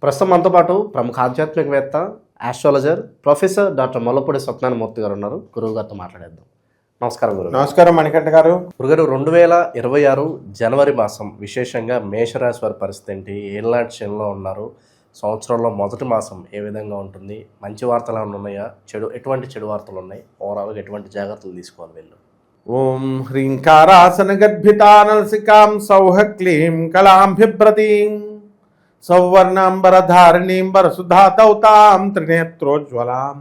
ప్రస్తుతం మనతో పాటు ప్రముఖ ఆధ్యాత్మికవేత్త, astrologer professor doctor Mollapudi Satyanarayana Murthy గారు ఉన్నారు. గురువు గారితో మాట్లాడేద్దాం. నమస్కారం గురువు. నమస్కారం మణికంఠ గారు. గురుగారు, 2026 జనవరి మాసం విశేషంగా మేషరాశి వారి పరిస్థితి ఏంటి? ఏళ్ళనాటి శనిలో ఉన్నారు. సంవత్సరంలో మొదటి మాసం ఏ విధంగా ఉంటుంది? మంచి వార్తలు ఏమైనా ఉన్నాయా? ఎటువంటి చెడు వార్తలు ఉన్నాయి? ఓవరాల్గా ఎటువంటి జాగ్రత్తలు తీసుకోవాలి వీళ్ళు? ఓం హ్రీంకారాసన గద్భితానలసికాం సౌహ క్లీం కళాంభిభ్రతీం సౌవర్ణాంబరధారిణీం వరసుధాతౌతాం త్రినేత్రోజ్వలాం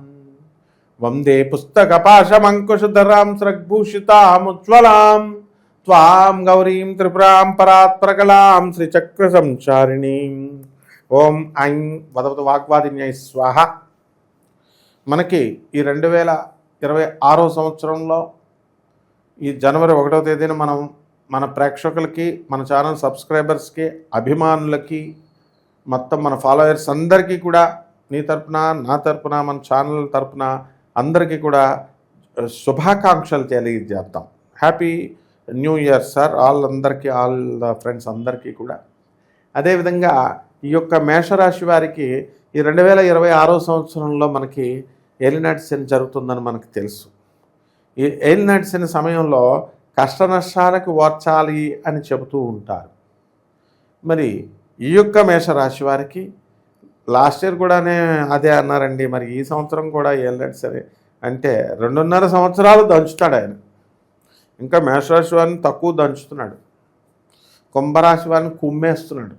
వందే పుస్తకపాశమంకుశధరాం స్రగ్భూషితాముజ్వలాం త్వాం గౌరీం త్రిపురాం పరాత్పరకలాం శ్రీచక్ర సంచారిణీం. ఓం ఐం వదవత వాగ్వాదిన్యై స్వాహ. మనకి ఈ 2026 సంవత్సరంలో ఈ జనవరి 1వ తేదీన మనం మన ప్రేక్షకులకి, మన ఛానల్ సబ్స్క్రైబర్స్కి, అభిమానులకి, మొత్తం మన ఫాలోయర్స్ అందరికీ కూడా నీ తరపున, నా తరపున, మన ఛానల్ తరపున అందరికీ కూడా శుభాకాంక్షలు తెలియజేద్దాం. హ్యాపీ న్యూ ఇయర్ సార్ అందరికీ, ఆల్ ద ఫ్రెండ్స్ అందరికీ కూడా. అదేవిధంగా ఈ యొక్క మేషరాశి వారికి ఈ 2026 సంవత్సరంలో మనకి ఏలినాటి శని జరుగుతుందని మనకు తెలుసు. ఈ ఏలినాటి శని సమయంలో కష్ట నష్టాలకు ఓర్చాలి అని చెబుతూ ఉంటారు. మరి ఈ యొక్క మేషరాశి వారికి లాస్ట్ ఇయర్ కూడానే అదే అన్నారండి. మరి ఈ సంవత్సరం కూడా ఏలినాటి శని అంటే 2.5 సంవత్సరాలు దంచుతాడు ఆయన. ఇంకా మేషరాశి వారిని తక్కువ దంచుతున్నాడు, కుంభరాశి వారిని కుమ్మేస్తున్నాడు,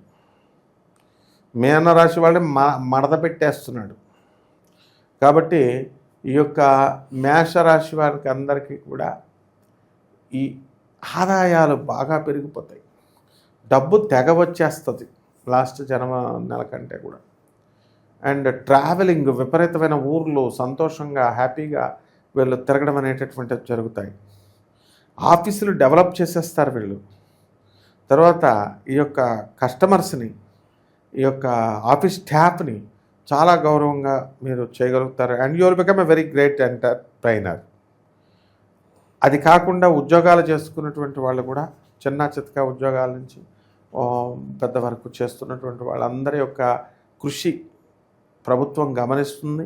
మీనరాశి వాళ్ళని మడత పెట్టేస్తున్నాడు. కాబట్టి ఈ యొక్క మేషరాశి వారికి అందరికీ కూడా ఈ ఆదాయాలు బాగా పెరిగిపోతాయి, డబ్బు తెగ వచ్చేస్తుంది లాస్ట్ నెల కంటే కూడా. అండ్ ట్రావెలింగ్, విపరీతమైన ఊర్లు, సంతోషంగా హ్యాపీగా వీళ్ళు తిరగడం అనేటటువంటివి జరుగుతాయి. ఆఫీసులు డెవలప్ చేసేస్తారు వీళ్ళు. తర్వాత ఈ యొక్క కస్టమర్స్ని, ఈ యొక్క ఆఫీస్ స్టాఫ్ని చాలా గౌరవంగా మీరు చేయగలుగుతారు. And you will become a very great entrepreneur. అది కాకుండా ఉద్యోగాలు చేసుకున్నటువంటి వాళ్ళు కూడా, చిన్న చితక ఉద్యోగాల నుంచి పెద్ద వరకు చేస్తున్నటువంటి వాళ్ళందరి యొక్క కృషి ప్రభుత్వం గమనిస్తుంది,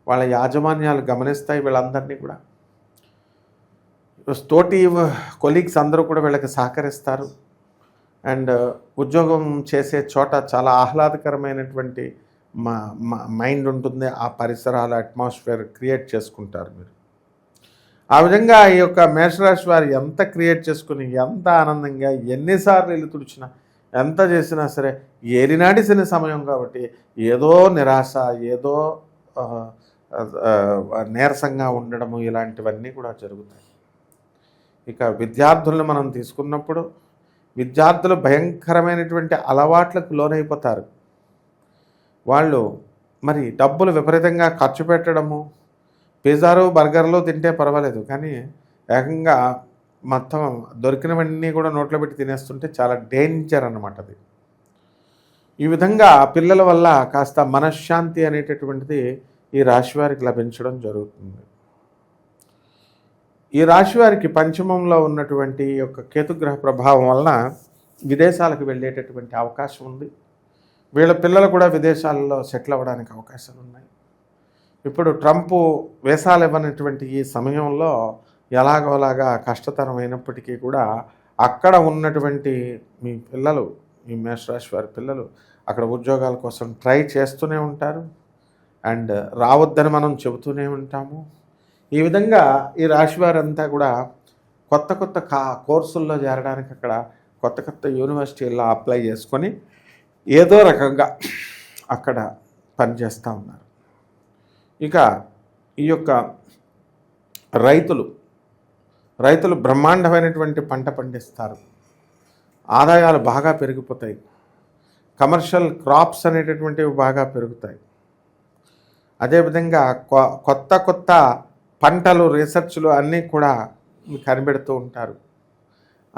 వాళ్ళ యాజమాన్యాలు గమనిస్తాయి. వీళ్ళందరినీ కూడా తోటి కొలీగ్స్ అందరూ కూడా వీళ్ళకి సహకరిస్తారు. అండ్ ఉద్యోగం చేసే చోట చాలా ఆహ్లాదకరమైనటువంటి మైండ్ ఉంటుంది. ఆ పరిసరాల అట్మాస్ఫియర్ క్రియేట్ చేసుకుంటారు మీరు. ఆ విధంగా ఈ యొక్క మేషరాశి వారు ఎంత క్రియేట్ చేసుకుని, ఎంత ఆనందంగా, ఎన్నిసార్లు ఇల్లు తుడిచినా, ఎంత చేసినా సరే ఏలినాటి శని సమయం కాబట్టి ఏదో నిరాశ, ఏదో నీరసంగా ఉండడము, ఇలాంటివన్నీ కూడా జరుగుతాయి. ఇక విద్యార్థులను మనం తీసుకున్నప్పుడు విద్యార్థులు భయంకరమైనటువంటి అలవాట్లకు లోనైపోతారు. వాళ్ళు మరి డబ్బులు విపరీతంగా ఖర్చు పెట్టడము, పిజ్జాలు బర్గర్లు తింటే పర్వాలేదు, కానీ ఏకంగా మొత్తం దొరికినవన్నీ కూడా నోట్లో పెట్టి తినేస్తుంటే చాలా డేంజర్ అన్నమాట అది. ఈ విధంగా పిల్లల వల్ల కాస్త మనశ్శాంతి అనేటటువంటిది ఈ రాశివారికి లభించడం జరుగుతుంది. ఈ రాశివారికి పంచమంలో ఉన్నటువంటి యొక్క కేతుగ్రహ ప్రభావం వలన విదేశాలకు వెళ్ళేటటువంటి అవకాశం ఉంది. వీళ్ళ పిల్లలు కూడా విదేశాలలో సెటిల్ అవ్వడానికి అవకాశాలు ఉన్నాయి. ఇప్పుడు ట్రంప్ వేసాలు ఇవ్వనటువంటి ఈ సమయంలో ఎలాగోలాగా కష్టతరమైనప్పటికీ కూడా అక్కడ ఉన్నటువంటి మీ పిల్లలు, మీ మేషరాశి వారి పిల్లలు అక్కడ ఉద్యోగాల కోసం ట్రై చేస్తూనే ఉంటారు. అండ్ రావద్దని మనం చెబుతూనే ఉంటాము. ఈ విధంగా ఈ రాశి వారంతా కూడా కొత్త కొత్త కోర్సుల్లో చేరడానికి అక్కడ కొత్త కొత్త యూనివర్సిటీల్లో అప్లై చేసుకొని ఏదో రకంగా అక్కడ పనిచేస్తూ ఉన్నారు. ఇక ఈ యొక్క రైతులు బ్రహ్మాండమైనటువంటి పంట పండిస్తారు, ఆదాయాలు బాగా పెరిగిపోతాయి, కమర్షియల్ క్రాప్స్ అనేటటువంటివి బాగా పెరుగుతాయి. అదేవిధంగా కొత్త కొత్త పంటలు, రీసెర్చ్లు అన్నీ కూడా కనిపెడుతూ ఉంటారు.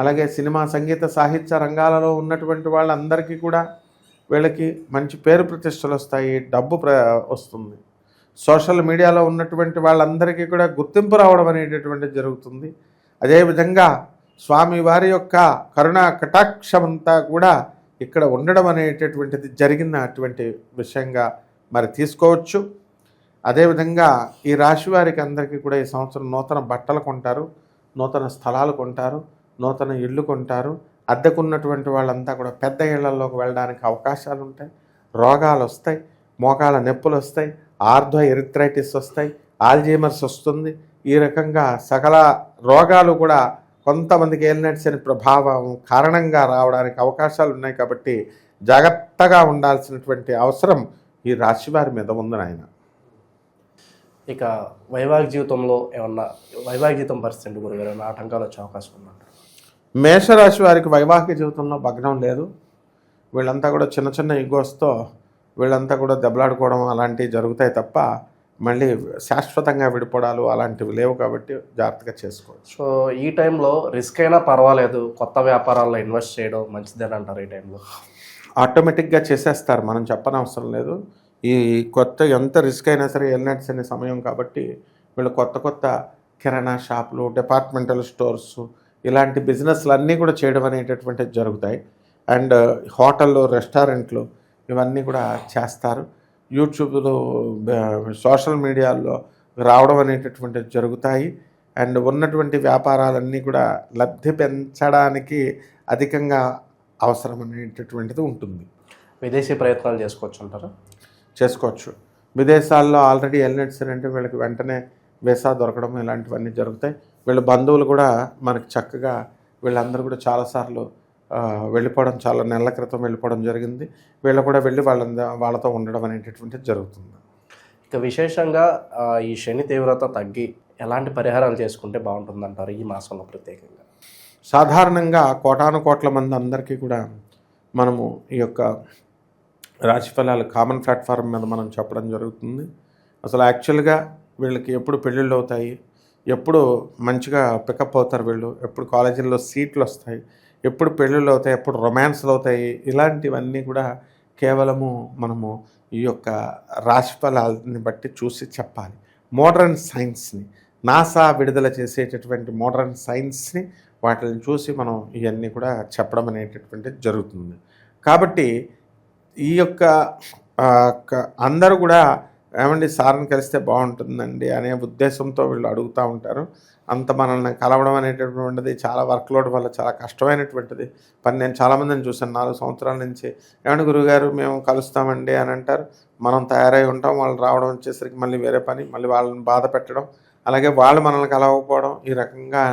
అలాగే సినిమా, సంగీత, సాహిత్య రంగాలలో ఉన్నటువంటి వాళ్ళందరికీ కూడా వీళ్ళకి మంచి పేరు ప్రతిష్టలు వస్తాయి, డబ్బు వస్తుంది. సోషల్ మీడియాలో ఉన్నటువంటి వాళ్ళందరికీ కూడా గుర్తింపు రావడం అనేటటువంటిది జరుగుతుంది. అదేవిధంగా స్వామి వారి యొక్క కరుణా కటాక్షమంతా కూడా ఇక్కడ ఉండడం అనేటటువంటిది జరిగిన అటువంటి విషయంగా మరి తీసుకోవచ్చు. అదేవిధంగా ఈ రాశి వారికి అందరికీ కూడా ఈ సంవత్సరం నూతన బట్టలు కొంటారు, నూతన స్థలాలు కొంటారు, నూతన ఇళ్ళు కొంటారు. అద్దెకున్నటువంటి వాళ్ళంతా కూడా పెద్ద ఇళ్లలోకి వెళ్ళడానికి అవకాశాలు ఉంటాయి. రోగాలు వస్తాయి, మోకాళ్ళ నొప్పులు వస్తాయి, ఆర్థో ఎరిథ్రైటిస్ వస్తాయి, ఆల్జీమర్స్ వస్తుంది. ఈ రకంగా సకల రోగాలు కూడా కొంతమందికి ఏలినాటి శని ప్రభావం కారణంగా రావడానికి అవకాశాలు ఉన్నాయి. కాబట్టి జాగ్రత్తగా ఉండాల్సినటువంటి అవసరం ఈ రాశి వారి మీద ఉంది నాయన. ఇక వైవాహిక జీవితంలో ఏమన్నా వైవాహిక జీవితం పరిస్థితి గురుగారు ఏమైనా ఆటంకాలు వచ్చే అవకాశం ఉందంటారు? మేషరాశి వారికి వైవాహిక జీవితంలో భగ్నం లేదు. వీళ్ళంతా కూడా చిన్న చిన్న ఈగోస్తో వీళ్ళంతా కూడా దెబ్బలాడుకోవడం అలాంటివి జరుగుతాయి తప్ప మళ్ళీ శాశ్వతంగా విడిపోవడాలు అలాంటివి లేవు. కాబట్టి జాగ్రత్తగా చేసుకోవచ్చు. సో ఈ టైంలో రిస్క్ అయినా పర్వాలేదు, కొత్త వ్యాపారాల్లో ఇన్వెస్ట్ చేయడం మంచిదని అంటారు. ఈ టైంలో ఆటోమేటిక్గా చేసేస్తారు, మనం చెప్పనవసరం లేదు. ఈ కొత్త ఎంత రిస్క్ అయినా సరే ఎల్నెట్స్ అనే సమయం కాబట్టి వీళ్ళు కొత్త కొత్త కిరాణా షాపులు, డిపార్ట్మెంటల్ స్టోర్స్ ఇలాంటి బిజినెస్లు అన్నీ కూడా చేయడం అనేటటువంటివి జరుగుతాయి. అండ్ హోటళ్ళు, రెస్టారెంట్లు ఇవన్నీ కూడా చేస్తారు. యూట్యూబ్లో, సోషల్ మీడియాలో రావడం అనేటటువంటివి జరుగుతాయి. అండ్ ఉన్నటువంటి వ్యాపారాలన్నీ కూడా లబ్ధి పెంచడానికి అధికంగా అవసరం అనేటటువంటిది ఉంటుంది. విదేశీ ప్రయత్నాలు చేసుకోవచ్చు అంటారా? చేసుకోవచ్చు. విదేశాల్లో ఆల్రెడీ ఎల్నెట్స్ అంటే వీళ్ళకి వెంటనే వీసా దొరకడం ఇలాంటివన్నీ జరుగుతాయి. వీళ్ళ బంధువులు కూడా మనకి చక్కగా వీళ్ళందరూ కూడా చాలాసార్లు వెళ్ళిపోవడం, చాలా నెలల క్రితం వెళ్ళిపోవడం జరిగింది. వీళ్ళు కూడా వెళ్ళి వాళ్ళతో ఉండడం అనేటటువంటిది జరుగుతుంది. ఇక విశేషంగా ఈ శని తీవ్రత తగ్గి ఎలాంటి పరిహారాలు చేసుకుంటే బాగుంటుందంటారు ఈ మాసంలో ప్రత్యేకంగా? సాధారణంగా కోటాను కోట్ల మంది అందరికీ కూడా మనము ఈ యొక్క రాశి ఫలాలు కామన్ ప్లాట్ఫామ్ మీద మనం చెప్పడం జరుగుతుంది. అసలు యాక్చువల్గా వీళ్ళకి ఎప్పుడు పెళ్ళిళ్ళు అవుతాయి, ఎప్పుడు మంచిగా పికప్ అవుతారు వీళ్ళు, ఎప్పుడు కాలేజీల్లో సీట్లు వస్తాయి, ఎప్పుడు పెళ్ళిళ్ళు అవుతాయి, ఎప్పుడు రొమాన్స్లు అవుతాయి, ఇలాంటివన్నీ కూడా కేవలము మనము ఈ యొక్క రాశి ఫలాలని బట్టి చూసి చెప్పాలి. మోడర్న్ సైన్స్ని, నాసా విడుదల చేసేటటువంటి మోడర్న్ సైన్స్ని వాటిని చూసి మనం ఇవన్నీ కూడా చెప్పడం అనేటటువంటిది జరుగుతుంది. కాబట్టి ఈ యొక్క అందరూ కూడా ఏమండి సార్ని కలిస్తే బాగుంటుందండి అనే ఉద్దేశంతో వీళ్ళు అడుగుతూ ఉంటారు. అంత మనల్ని కలవడం అనేటటువంటిది చాలా వర్క్లోడ్ వల్ల చాలా కష్టమైనటువంటిది పని. నేను చాలామందిని చూసాను 4 సంవత్సరాల నుంచి. ఏమంటే గురువుగారు మేము కలుస్తామండి అని అంటారు. మనం తయారై ఉంటాం, వాళ్ళు రావడం వచ్చేసరికి మళ్ళీ వేరే పని, మళ్ళీ వాళ్ళని బాధ పెట్టడం, అలాగే వాళ్ళు మనల్ని కలవకపోవడం, ఈ రకంగా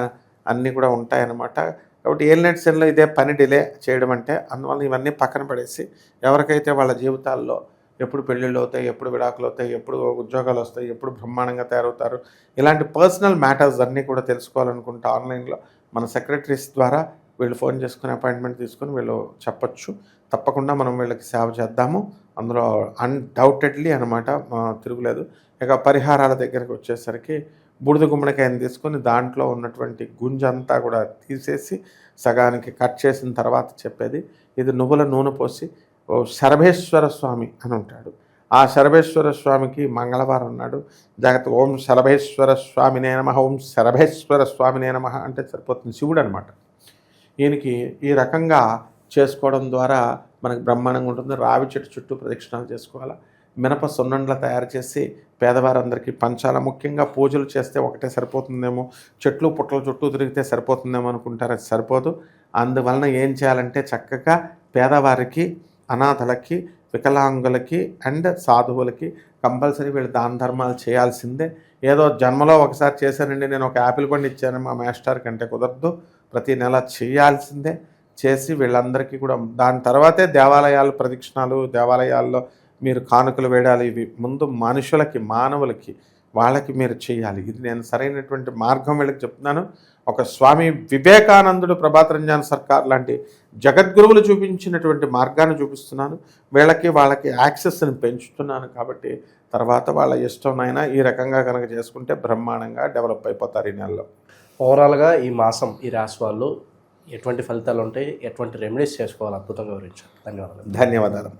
అన్నీ కూడా ఉంటాయన్నమాట. కాబట్టి ఏలినాటి శనిలో ఇదే పని డిలే చేయడం అంటే. అందువల్ల ఇవన్నీ పక్కన పడేసి ఎవరికైతే వాళ్ళ జీవితాల్లో ఎప్పుడు పెళ్ళిళ్ళు అవుతాయి, ఎప్పుడు విడాకులు అవుతాయి, ఎప్పుడు ఉద్యోగాలు వస్తాయి, ఎప్పుడు బ్రహ్మాండంగా తయారవుతారు, ఇలాంటి పర్సనల్ మ్యాటర్స్ అన్నీ కూడా తెలుసుకోవాలనుకుంటే ఆన్లైన్లో మన సెక్రటరీస్ ద్వారా వీళ్ళు ఫోన్ చేసుకుని అపాయింట్మెంట్ తీసుకుని వీళ్ళు చెప్పచ్చు. తప్పకుండా మనం వీళ్ళకి సేవ చేద్దాము. అందులో అన్డౌటెడ్లీ అనమాట, తిరుగులేదు. ఇక పరిహారాల దగ్గరికి వచ్చేసరికి బూడిద గుమ్మడికాయని తీసుకొని దాంట్లో ఉన్నటువంటి గుంజంతా కూడా తీసేసి సగానికి కట్ చేసిన తర్వాత చెప్పేది. ఇది నువ్వుల నూనె పోసి శరభేశ్వర స్వామి అని ఉంటాడు. ఆ శరభేశ్వర స్వామికి మంగళవారం నాడు జాగ్రత్త ఓం శరభేశ్వర స్వామినే నమః, ఓం శరభేశ్వర స్వామినే నమః అంటే సరిపోతుంది. శివుడు అనమాట. ఈయనకి ఈ రకంగా చేసుకోవడం ద్వారా మనకు బ్రహ్మాండంగా ఉంటుంది. రావి చెట్టు చుట్టూ ప్రదక్షిణాలు చేసుకోవాలా. మినప సున్నండ్ల తయారు చేసి పేదవారందరికీ పంచాల. ముఖ్యంగా పూజలు చేస్తే ఒకటే సరిపోతుందేమో, చెట్లు పుట్టల చుట్టూ తిరిగితే సరిపోతుందేమో అనుకుంటారు. అది సరిపోదు. అందువలన ఏం చేయాలంటే చక్కగా పేదవారికి, అనాథలకి, వికలాంగులకి అండ్ సాధువులకి కంపల్సరీ వీళ్ళు దాన ధర్మాలు చేయాల్సిందే. ఏదో జన్మలో ఒకసారి చేశానండి, నేను ఒక యాపిల్ పండు ఇచ్చాను మా మాస్టర్ కంటే కుదరదు. ప్రతి నెల చేయాల్సిందే. చేసి వీళ్ళందరికీ కూడా దాని తర్వాతే దేవాలయాలు ప్రదక్షిణాలు, దేవాలయాల్లో మీరు కానుకలు వేయాలి. ఇవి ముందు మనుషులకి, మానవులకి, వాళ్ళకి మీరు చేయాలి. ఇది నేను సరైనటువంటి మార్గం వీళ్ళకి చెప్తున్నాను. ఒక స్వామి వివేకానందుడు, ప్రభాత్ రంజన్ సర్కార్ లాంటి జగద్గురువులు చూపించినటువంటి మార్గాన్ని చూపిస్తున్నాను. వాళ్ళకి యాక్సెస్ని పెంచుతున్నాను. కాబట్టి తర్వాత వాళ్ళ ఇష్టంనైనా ఈ రకంగా కనుక చేసుకుంటే బ్రహ్మాండంగా డెవలప్ అయిపోతారు ఈ నెలలో. ఓవరాల్గా ఈ మాసం ఈ రాశి వాళ్ళు ఎటువంటి ఫలితాలు ఉంటాయి, ఎటువంటి రెమెడీస్ చేసుకోవాలి అద్భుతంగా వివరించారు. ధన్యవాదాలు. ధన్యవాదాలు.